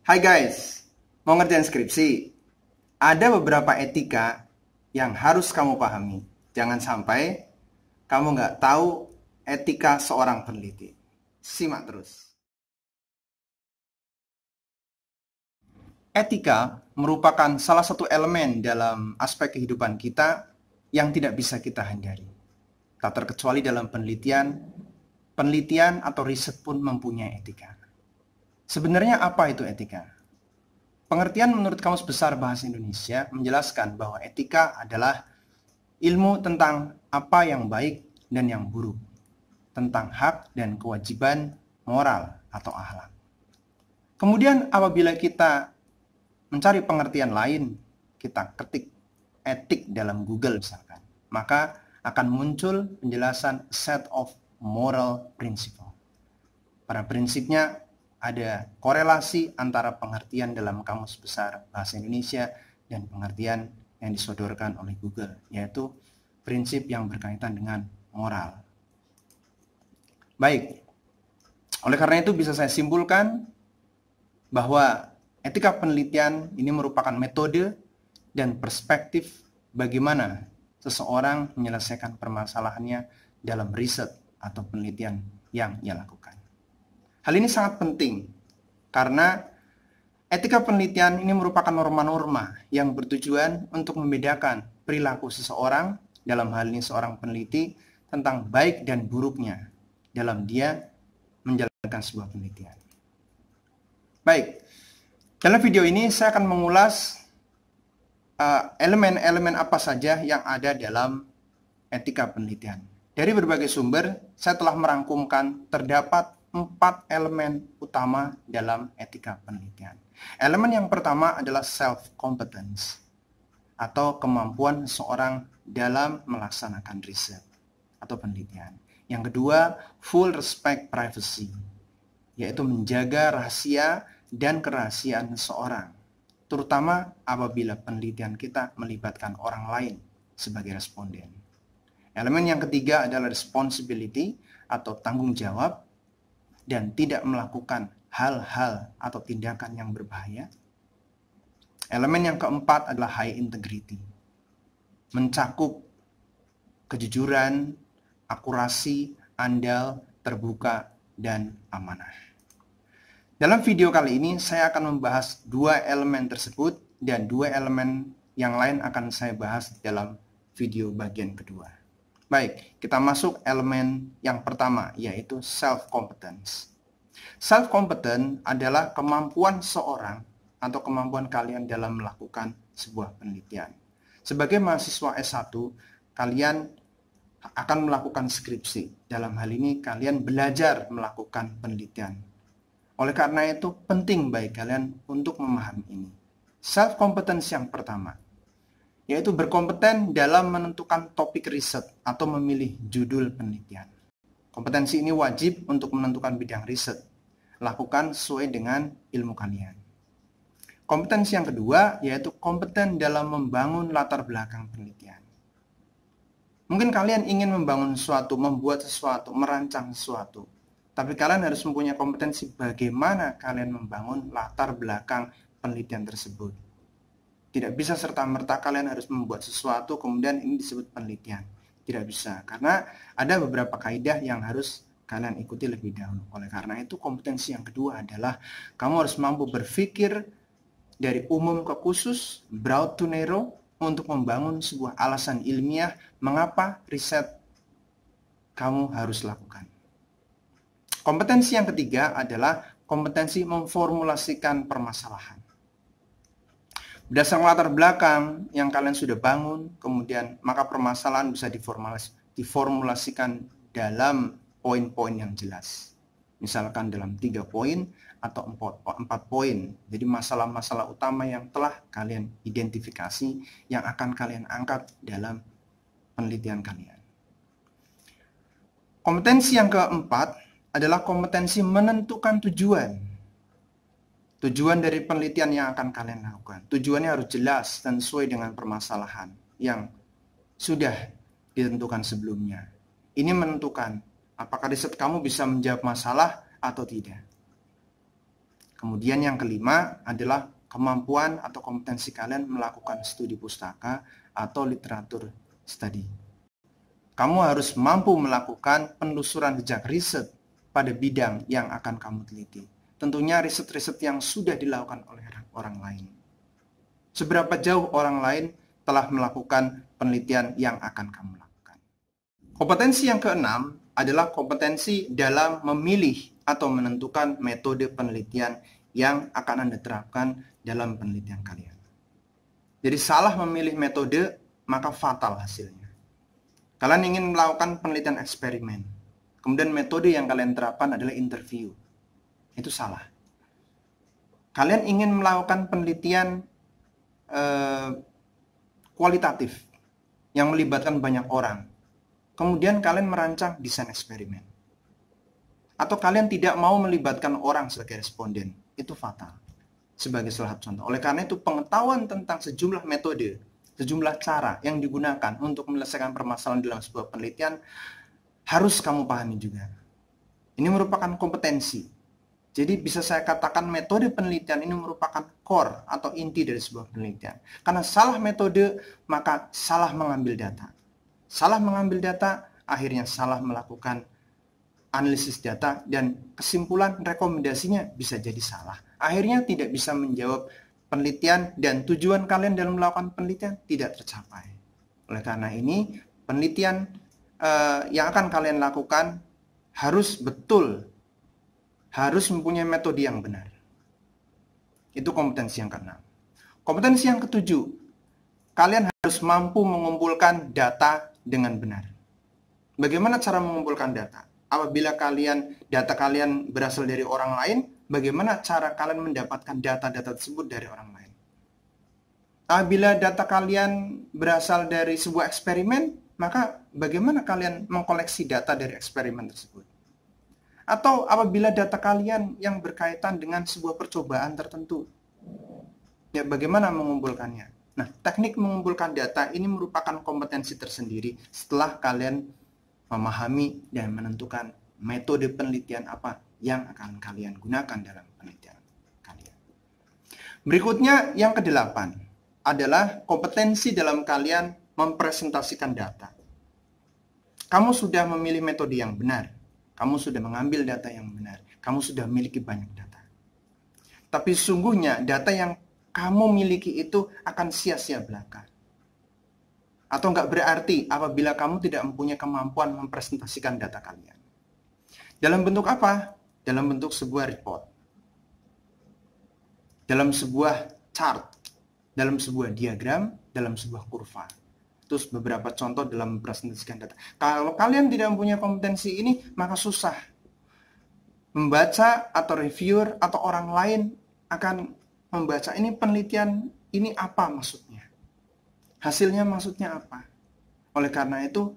Hai guys, mau ngerjain skripsi? Ada beberapa etika yang harus kamu pahami. Jangan sampai kamu nggak tahu etika seorang peneliti. Simak terus. Etika merupakan salah satu elemen dalam aspek kehidupan kita yang tidak bisa kita hindari. Tak terkecuali dalam penelitian atau riset pun mempunyai etika. Sebenarnya apa itu etika? Pengertian menurut Kamus Besar Bahasa Indonesia menjelaskan bahwa etika adalah ilmu tentang apa yang baik dan yang buruk, tentang hak dan kewajiban moral atau akhlak. Kemudian apabila kita mencari pengertian lain, kita ketik etik dalam Google misalkan, maka akan muncul penjelasan set of moral principle. Pada prinsipnya ada korelasi antara pengertian dalam Kamus Besar Bahasa Indonesia dan pengertian yang disodorkan oleh Google, yaitu prinsip yang berkaitan dengan moral. Baik, oleh karena itu bisa saya simpulkan bahwa etika penelitian ini merupakan metode dan perspektif bagaimana seseorang menyelesaikan permasalahannya dalam riset atau penelitian yang ia lakukan. Hal ini sangat penting karena etika penelitian ini merupakan norma-norma yang bertujuan untuk membedakan perilaku seseorang, dalam hal ini seorang peneliti, tentang baik dan buruknya dalam dia menjalankan sebuah penelitian. Baik, dalam video ini saya akan mengulas elemen-elemen apa saja yang ada dalam etika penelitian. Dari berbagai sumber, saya telah merangkumkan terdapat 4 elemen utama dalam etika penelitian. Elemen yang pertama adalah self-competence atau kemampuan seorang dalam melaksanakan riset atau penelitian. Yang kedua, full respect privacy, yaitu menjaga rahasia dan kerahasiaan seseorang, terutama apabila penelitian kita melibatkan orang lain sebagai responden. Elemen yang ketiga adalah responsibility atau tanggung jawab dan tidak melakukan hal-hal atau tindakan yang berbahaya. Elemen yang keempat adalah high integrity, mencakup kejujuran, akurasi, andal, terbuka, dan amanah. Dalam video kali ini saya akan membahas 2 elemen tersebut dan 2 elemen yang lain akan saya bahas dalam video bagian kedua. Baik, kita masuk elemen yang pertama, yaitu self-competence. Self-competence adalah kemampuan seorang atau kemampuan kalian dalam melakukan sebuah penelitian. Sebagai mahasiswa S1, kalian akan melakukan skripsi. Dalam hal ini, kalian belajar melakukan penelitian. Oleh karena itu, penting bagi kalian untuk memahami ini. Self-competence yang pertama, yaitu berkompeten dalam menentukan topik riset atau memilih judul penelitian. Kompetensi ini wajib untuk menentukan bidang riset. Lakukan sesuai dengan ilmu kalian. Kompetensi yang kedua yaitu kompeten dalam membangun latar belakang penelitian. Mungkin kalian ingin membangun sesuatu, membuat sesuatu, merancang sesuatu. Tapi kalian harus mempunyai kompetensi bagaimana kalian membangun latar belakang penelitian tersebut. Tidak bisa serta-merta kalian harus membuat sesuatu kemudian ini disebut penelitian. Tidak bisa, karena ada beberapa kaidah yang harus kalian ikuti lebih dahulu. Oleh karena itu, kompetensi yang kedua adalah kamu harus mampu berpikir dari umum ke khusus, broad to narrow, untuk membangun sebuah alasan ilmiah mengapa riset kamu harus lakukan. Kompetensi yang ketiga adalah kompetensi memformulasikan permasalahan. Berdasarkan latar belakang yang kalian sudah bangun, kemudian maka permasalahan bisa diformulasikan dalam poin-poin yang jelas. Misalkan dalam 3 poin atau 4 poin. Jadi masalah-masalah utama yang telah kalian identifikasi yang akan kalian angkat dalam penelitian kalian. Kompetensi yang keempat adalah kompetensi menentukan tujuan. Tujuan dari penelitian yang akan kalian lakukan. Tujuannya harus jelas dan sesuai dengan permasalahan yang sudah ditentukan sebelumnya. Ini menentukan apakah riset kamu bisa menjawab masalah atau tidak. Kemudian yang kelima adalah kemampuan atau kompetensi kalian melakukan studi pustaka atau literatur study. Kamu harus mampu melakukan penelusuran jejak riset pada bidang yang akan kamu teliti. Tentunya riset-riset yang sudah dilakukan oleh orang lain. Seberapa jauh orang lain telah melakukan penelitian yang akan kamu lakukan. Kompetensi yang keenam adalah kompetensi dalam memilih atau menentukan metode penelitian yang akan Anda terapkan dalam penelitian kalian. Jadi salah memilih metode, maka fatal hasilnya. Kalian ingin melakukan penelitian eksperimen, kemudian metode yang kalian terapkan adalah interview. Itu salah. Kalian ingin melakukan penelitian kualitatif yang melibatkan banyak orang, kemudian kalian merancang desain eksperimen. Atau kalian tidak mau melibatkan orang sebagai responden, itu fatal. Sebagai salah satu contoh. Oleh karena itu, pengetahuan tentang sejumlah metode, sejumlah cara yang digunakan untuk menyelesaikan permasalahan dalam sebuah penelitian harus kamu pahami juga. Ini merupakan kompetensi. Jadi bisa saya katakan metode penelitian ini merupakan core atau inti dari sebuah penelitian. Karena salah metode, maka salah mengambil data. Salah mengambil data, akhirnya salah melakukan analisis data, dan kesimpulan rekomendasinya bisa jadi salah. Akhirnya tidak bisa menjawab penelitian dan tujuan kalian dalam melakukan penelitian tidak tercapai. Oleh karena ini, penelitian yang akan kalian lakukan harus betul, harus mempunyai metode yang benar. Itu kompetensi yang keenam. Kompetensi yang ketujuh, kalian harus mampu mengumpulkan data dengan benar. Bagaimana cara mengumpulkan data? Apabila data kalian berasal dari orang lain, bagaimana cara kalian mendapatkan data-data tersebut dari orang lain? Apabila data kalian berasal dari sebuah eksperimen, maka bagaimana kalian mengkoleksi data dari eksperimen tersebut? Atau apabila data kalian yang berkaitan dengan sebuah percobaan tertentu, ya bagaimana mengumpulkannya? Nah, teknik mengumpulkan data ini merupakan kompetensi tersendiri setelah kalian memahami dan menentukan metode penelitian apa yang akan kalian gunakan dalam penelitian kalian. Berikutnya yang kedelapan adalah kompetensi dalam kalian mempresentasikan data. Kamu sudah memilih metode yang benar, kamu sudah mengambil data yang benar, kamu sudah memiliki banyak data. Tapi sungguhnya data yang kamu miliki itu akan sia-sia belaka. Atau nggak berarti apabila kamu tidak mempunyai kemampuan mempresentasikan data kalian. Dalam bentuk apa? Dalam bentuk sebuah report. Dalam sebuah chart. Dalam sebuah diagram. Dalam sebuah kurva. Terus beberapa contoh dalam mempresentasikan data. Kalau kalian tidak mempunyai kompetensi ini, maka susah. Membaca atau reviewer atau orang lain akan membaca ini penelitian, ini apa maksudnya? Hasilnya maksudnya apa? Oleh karena itu,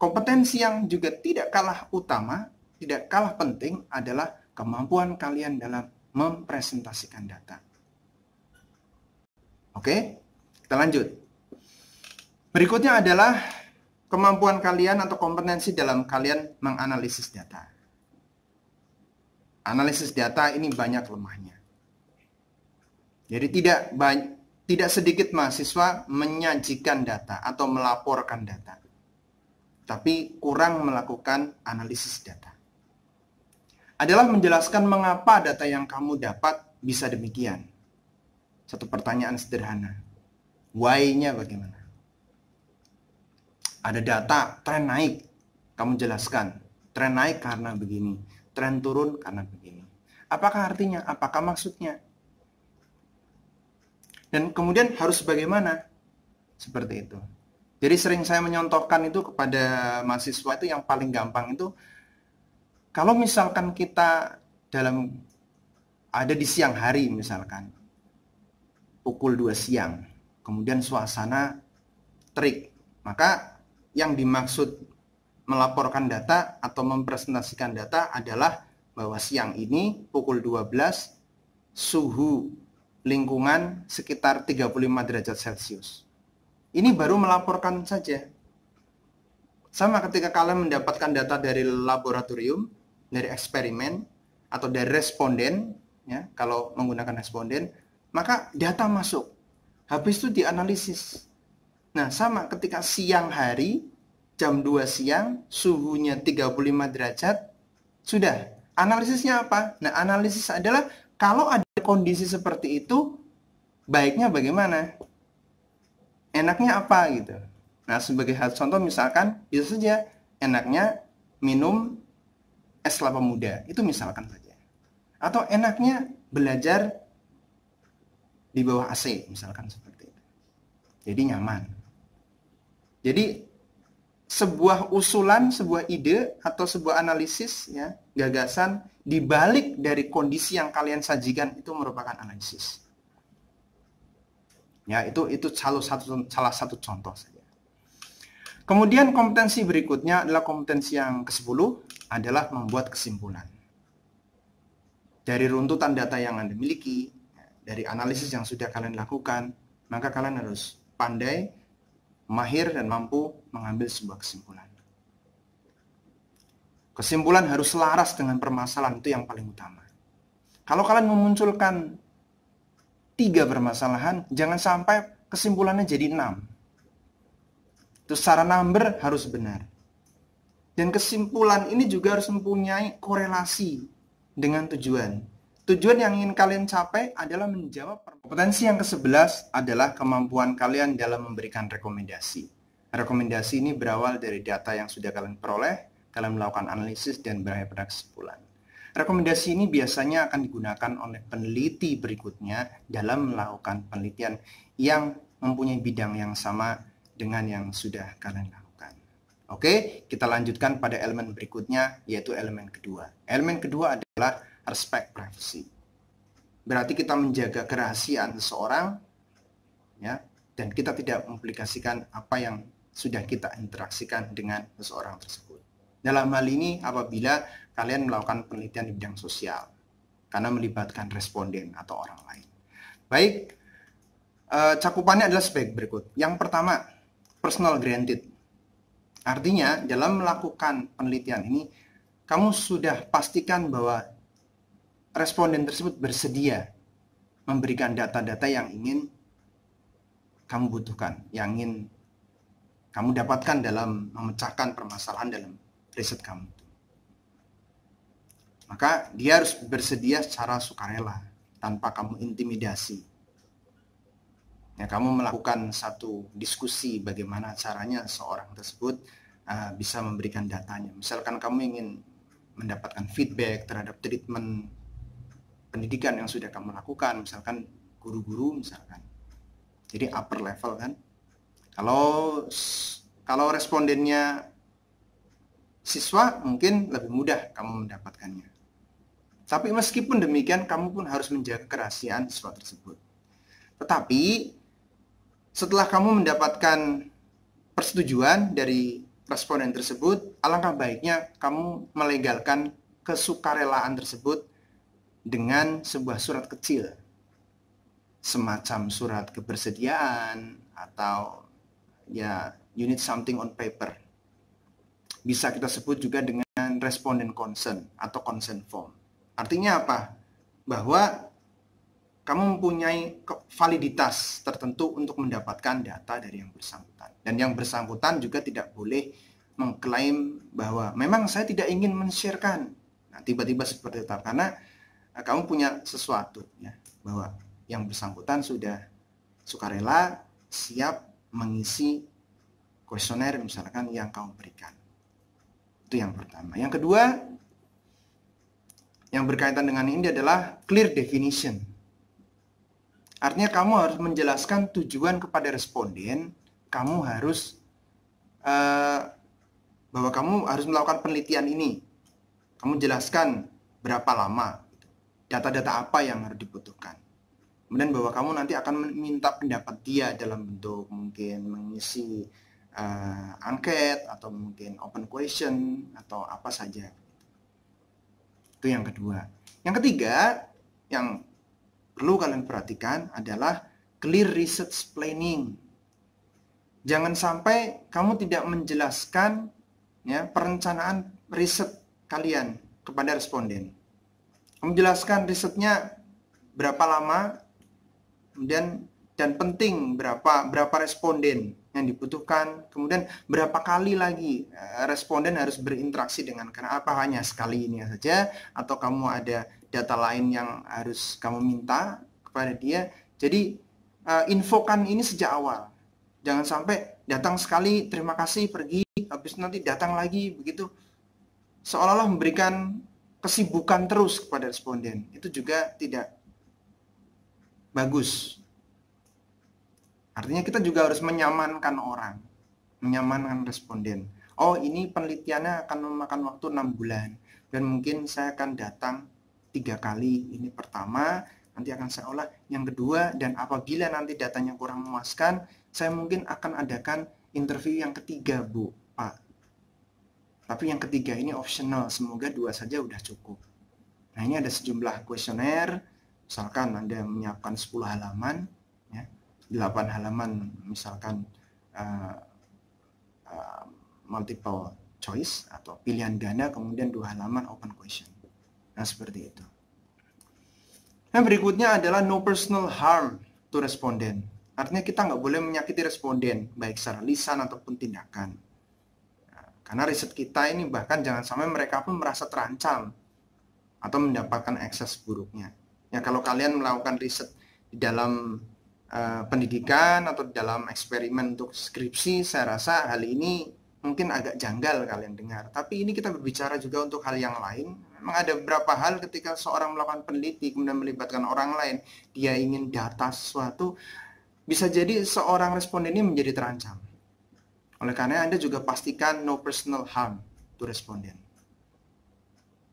kompetensi yang juga tidak kalah utama, tidak kalah penting adalah kemampuan kalian dalam mempresentasikan data. Oke, kita lanjut. Berikutnya adalah kemampuan kalian atau kompetensi dalam kalian menganalisis data. Analisis data ini banyak lemahnya. Jadi tidak sedikit mahasiswa menyajikan data atau melaporkan data, tapi kurang melakukan analisis data. Adalah menjelaskan mengapa data yang kamu dapat bisa demikian. Satu pertanyaan sederhana. Why-nya bagaimana? Ada data, tren naik. Kamu jelaskan, tren naik karena begini, tren turun karena begini. Apakah artinya? Apakah maksudnya? Dan kemudian harus bagaimana? Seperti itu. Jadi sering saya menyontohkan itu kepada mahasiswa itu yang paling gampang itu, kalau misalkan kita ada di siang hari misalkan, pukul 2 siang, kemudian suasana terik, maka yang dimaksud melaporkan data atau mempresentasikan data adalah bahwa siang ini pukul 12 suhu lingkungan sekitar 35 derajat Celcius. Ini baru melaporkan saja. Sama ketika kalian mendapatkan data dari laboratorium, dari eksperimen, atau dari responden, ya, kalau menggunakan responden, maka data masuk. Habis itu dianalisis. Nah, sama ketika siang hari, jam 2 siang, suhunya 35 derajat, sudah. Analisisnya apa? Nah, analisis adalah kalau ada kondisi seperti itu, baiknya bagaimana? Enaknya apa gitu. Nah, sebagai contoh misalkan, bisa saja enaknya minum es kelapa muda, itu misalkan saja. Atau enaknya belajar di bawah AC, misalkan seperti itu. Jadi nyaman. Jadi sebuah usulan, sebuah ide atau sebuah analisis, ya, gagasan dibalik dari kondisi yang kalian sajikan itu merupakan analisis. Ya, itu salah satu contoh saja. Kemudian kompetensi berikutnya adalah kompetensi yang ke-10 adalah membuat kesimpulan. Dari runtutan data yang Anda miliki, dari analisis yang sudah kalian lakukan, maka kalian harus pandai, mahir, dan mampu mengambil sebuah kesimpulan. Kesimpulan harus selaras dengan permasalahan, itu yang paling utama. Kalau kalian memunculkan 3 permasalahan, jangan sampai kesimpulannya jadi 6. Itu secara number harus benar. Dan kesimpulan ini juga harus mempunyai korelasi dengan tujuan. Tujuan yang ingin kalian capai adalah menjawab kompetensi yang ke-11 adalah kemampuan kalian dalam memberikan rekomendasi. Rekomendasi ini berawal dari data yang sudah kalian peroleh, kalian melakukan analisis dan berakhir pada kesimpulan. Rekomendasi ini biasanya akan digunakan oleh peneliti berikutnya dalam melakukan penelitian yang mempunyai bidang yang sama dengan yang sudah kalian lakukan. Oke, kita lanjutkan pada elemen berikutnya, yaitu elemen kedua. Elemen kedua adalah respect privacy. Berarti kita menjaga kerahasiaan seseorang, ya, dan kita tidak mempublikasikan apa yang sudah kita interaksikan dengan seseorang tersebut. Dalam hal ini apabila kalian melakukan penelitian di bidang sosial, karena melibatkan responden atau orang lain. Baik, cakupannya adalah sebagai berikut. Yang pertama, personal granted. Artinya, dalam melakukan penelitian ini, kamu sudah pastikan bahwa responden tersebut bersedia memberikan data-data yang ingin kamu butuhkan, yang ingin kamu dapatkan dalam memecahkan permasalahan dalam riset kamu. Maka dia harus bersedia secara sukarela, tanpa kamu intimidasi. Ya, kamu melakukan satu diskusi bagaimana caranya seorang tersebut bisa memberikan datanya. Misalkan kamu ingin mendapatkan feedback terhadap treatment pendidikan yang sudah kamu lakukan, misalkan guru-guru misalkan. Jadi upper level kan. Kalau respondennya siswa mungkin lebih mudah kamu mendapatkannya. Tapi meskipun demikian kamu pun harus menjaga kerahasiaan siswa tersebut. Tetapi setelah kamu mendapatkan persetujuan dari responden tersebut, alangkah baiknya kamu melegalkan kesukarelaan tersebut dengan sebuah surat kecil, semacam surat kebersediaan atau ya you need something on paper. Bisa kita sebut juga dengan respondent consent atau consent form. Artinya apa? Bahwa kamu mempunyai validitas tertentu untuk mendapatkan data dari yang bersangkutan. Dan yang bersangkutan juga tidak boleh mengklaim bahwa memang saya tidak ingin men-sharekan. Nah, tiba-tiba seperti itu. Karena kamu punya sesuatu, ya, bahwa yang bersangkutan sudah sukarela, siap mengisi kuesioner misalkan yang kamu berikan. Itu yang pertama. Yang kedua, yang berkaitan dengan ini adalah clear definition. Artinya kamu harus menjelaskan tujuan kepada responden, kamu harus bahwa kamu harus melakukan penelitian ini. Kamu jelaskan berapa lama, data-data apa yang harus dibutuhkan. Kemudian bahwa kamu nanti akan meminta pendapat dia dalam bentuk mungkin mengisi angket atau mungkin open question atau apa saja. Itu yang kedua. Yang ketiga, yang perlu kalian perhatikan adalah clear research planning. Jangan sampai kamu tidak menjelaskan, ya, perencanaan riset kalian kepada responden. Kamu jelaskan risetnya berapa lama, kemudian dan penting berapa responden yang dibutuhkan, kemudian berapa kali lagi responden harus berinteraksi dengan, karena apa hanya sekali ini saja, atau kamu ada data lain yang harus kamu minta kepada dia. Jadi infokan ini sejak awal, jangan sampai datang sekali terima kasih pergi, habis nanti datang lagi begitu, seolah-olah memberikan kesibukan terus kepada responden. Itu juga tidak bagus. Artinya kita juga harus menyamankan orang, menyamankan responden. Oh, ini penelitiannya akan memakan waktu 6 bulan. Dan mungkin saya akan datang 3 kali. Ini pertama, nanti akan saya olah. Yang kedua, dan apabila nanti datanya kurang memuaskan, saya mungkin akan adakan interview yang ketiga, Bu, Pak. Tapi yang ketiga ini optional, semoga 2 saja udah cukup. Nah, ini ada sejumlah kuesioner. Misalkan Anda menyiapkan 10 halaman, 8 halaman misalkan multiple choice atau pilihan ganda, kemudian 2 halaman open question. Nah, seperti itu. Nah, berikutnya adalah no personal harm to respondent. Artinya kita nggak boleh menyakiti responden, baik secara lisan ataupun tindakan. Nah, karena riset kita ini bahkan jangan sampai mereka pun merasa terancam atau mendapatkan ekses buruknya. Ya, kalau kalian melakukan riset di dalam pendidikan atau dalam eksperimen untuk skripsi, saya rasa hal ini mungkin agak janggal kalian dengar. Tapi ini kita berbicara juga untuk hal yang lain. Memang ada beberapa hal ketika seorang melakukan peneliti kemudian melibatkan orang lain, dia ingin data sesuatu, bisa jadi seorang responden ini menjadi terancam. Oleh karena Anda juga pastikan no personal harm to respondent.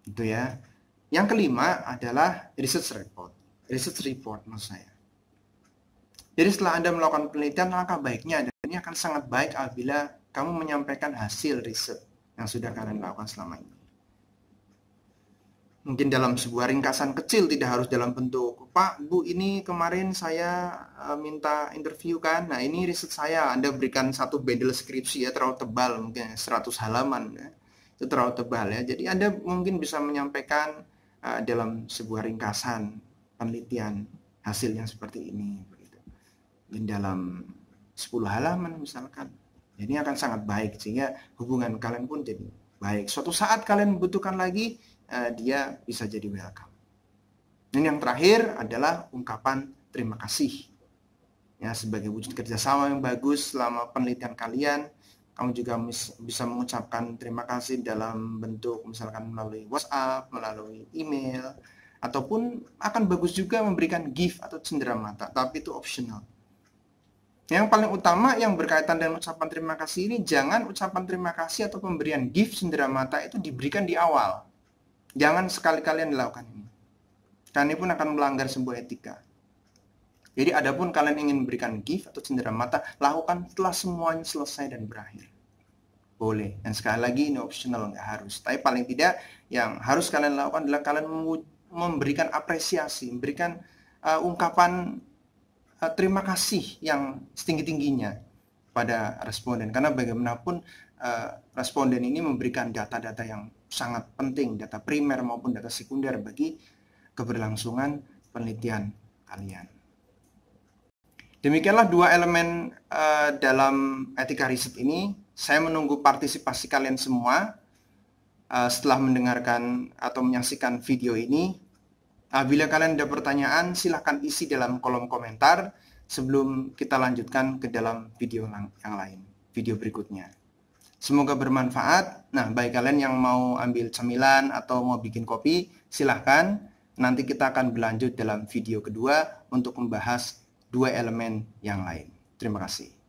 Itu ya. Yang kelima adalah research report. Research report maksud saya. Jadi setelah Anda melakukan penelitian, langkah baiknya, dan ini akan sangat baik apabila kamu menyampaikan hasil riset yang sudah kalian lakukan selama ini. Mungkin dalam sebuah ringkasan kecil, tidak harus dalam bentuk, Pak, Bu, ini kemarin saya minta interview kan, nah ini riset saya. Anda berikan satu bundle skripsi ya, terlalu tebal, mungkin 100 halaman ya. Itu terlalu tebal ya. Jadi Anda mungkin bisa menyampaikan dalam sebuah ringkasan penelitian hasil yang seperti ini. Di dalam 10 halaman misalkan. Ini akan sangat baik sehingga hubungan kalian pun jadi baik. Suatu saat kalian membutuhkan lagi, dia bisa jadi welcome. Dan yang terakhir adalah ungkapan terima kasih. Ya, sebagai wujud kerjasama yang bagus selama penelitian kalian, kamu juga bisa mengucapkan terima kasih dalam bentuk misalkan melalui WhatsApp, melalui email, ataupun akan bagus juga memberikan gift atau cenderamata, tapi itu optional. Yang paling utama yang berkaitan dengan ucapan terima kasih ini, jangan ucapan terima kasih atau pemberian gift cenderamata itu diberikan di awal. Jangan sekali-kali dilakukan ini. Karena ini pun akan melanggar sebuah etika. Jadi adapun kalian ingin memberikan gift atau cenderamata, lakukan setelah semuanya selesai dan berakhir. Boleh. Dan sekali lagi ini optional, nggak harus. Tapi paling tidak yang harus kalian lakukan adalah kalian memberikan apresiasi, memberikan ungkapan terima kasih yang setinggi-tingginya pada responden. Karena bagaimanapun responden ini memberikan data-data yang sangat penting, data primer maupun data sekunder bagi keberlangsungan penelitian kalian. Demikianlah 2 elemen dalam etika riset ini. Saya menunggu partisipasi kalian semua setelah mendengarkan atau menyaksikan video ini. Bila kalian ada pertanyaan, silahkan isi dalam kolom komentar sebelum kita lanjutkan ke dalam video yang lain, video berikutnya. Semoga bermanfaat. Nah, bagi kalian yang mau ambil cemilan atau mau bikin kopi, silahkan. Nanti kita akan berlanjut dalam video kedua untuk membahas 2 elemen yang lain. Terima kasih.